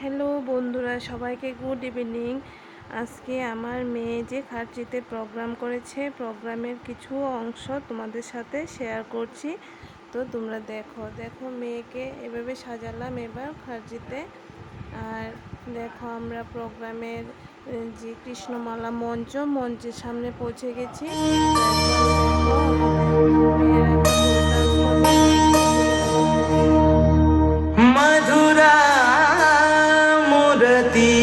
Hello বন্ধুরা, সবাইকে good evening. আজকে আমার মেয়ে যে খার্চিতে প্রোগ্রাম করেছে, প্রোগ্রামের কিছু অংশ তোমাদের সাথে শেয়ার করছি। তো তোমরা দেখো দেখো মেয়েকে এভাবে সাজালাম এবার খার্চিতে। আর দেখো আমরা প্রোগ্রামের যে কৃষ্ণমালা মঞ্চের সামনে পৌঁছে গেছি। দেখো আমাদের মেয়েরা একটা গ্রুপ ডান্স করবে। मधुरा मूर्ति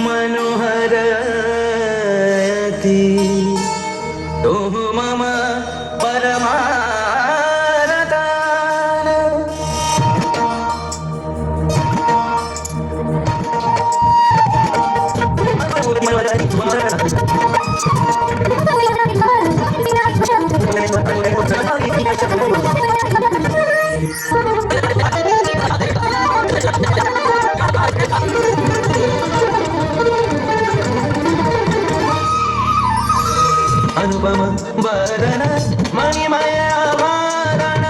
मनोहरति तुम मम परमारतान अनुपम वदन मणिमय आभरण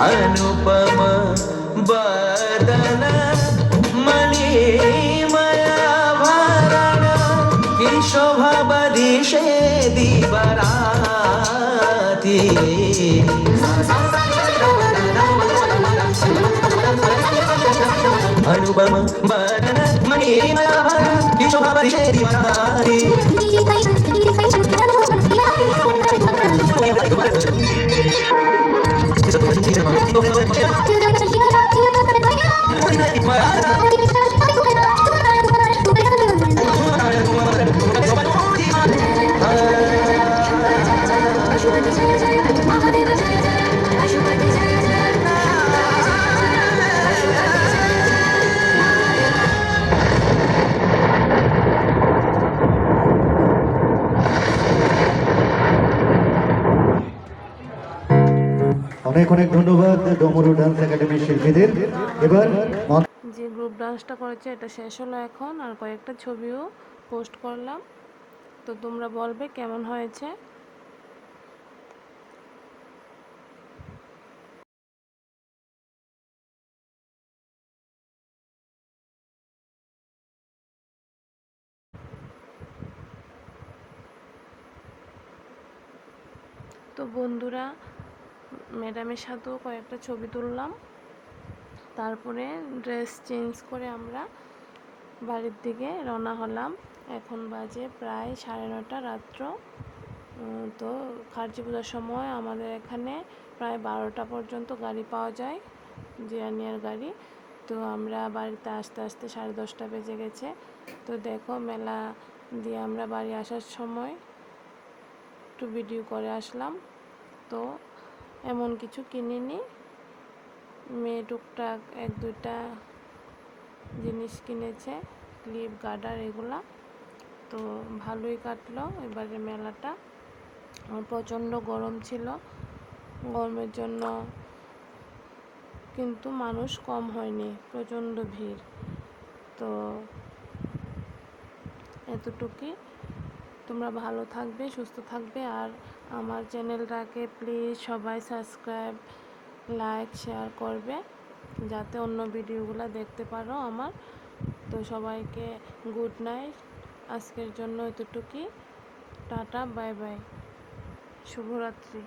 अनुपम वदन मणिमय आभरण की शोभा बदिशे दीवराती अनुपम वदन मणिमय आभरण की शोभा बदिशे दीवराती অনেক অনেক ধন্যবাদ ডমরু ডান্স একাডেমির শিল্পীদের। এবার যে গ্রুপ ডান্সটা করেছে এটা শেষ হলো এখন, আর কয়েকটা ছবিও পোস্ট করলাম। তো তোমরা বলবে কেমন হয়েছে। তো বন্ধুরা, ম্যাডামের সাথেও কয়েকটা ছবি তুললাম। তারপরে ড্রেস চেঞ্জ করে আমরা বাড়ির দিকে রওনা হলাম। এখন বাজে প্রায় 9:30 রাত্র। তো খার্চি পূজার সময় আমাদের এখানে প্রায় 12টা পর্যন্ত গাড়ি পাওয়া যায়, জিরানিয়ার গাড়ি। তো আমরা বাড়িতে আসতে আসতে 10:30 বেজে গেছে। তো দেখো মেলা দিয়ে আমরা বাড়ি আসার সময় একটু ভিডিও করে আসলাম। তো এমন কিছু কিনিনি, মেয়ে টুকটাক 1-2টা জিনিস কিনেছে, ক্লিপ গার্ডার এগুলা। তো ভালোই কাটলো এবারে মেলাটা। প্রচণ্ড গরম ছিল, গরমের জন্য কিন্তু মানুষ কম হয়নি, প্রচণ্ড ভিড়। তো এতটুকুই। তোমরা ভালো থাকবে, সুস্থ থাকবে। আর আমার চ্যানেলটাকে প্লিজ সবাই সাবস্ক্রাইব, লাইক, শেয়ার করবে, যাতে অন্য ভিডিওগুলো দেখতে পারো আমার। তো সবাইকে গুড নাইট। আজকের জন্য এতটুকুই। টাটা, বাই বাই, শুভরাত্রি।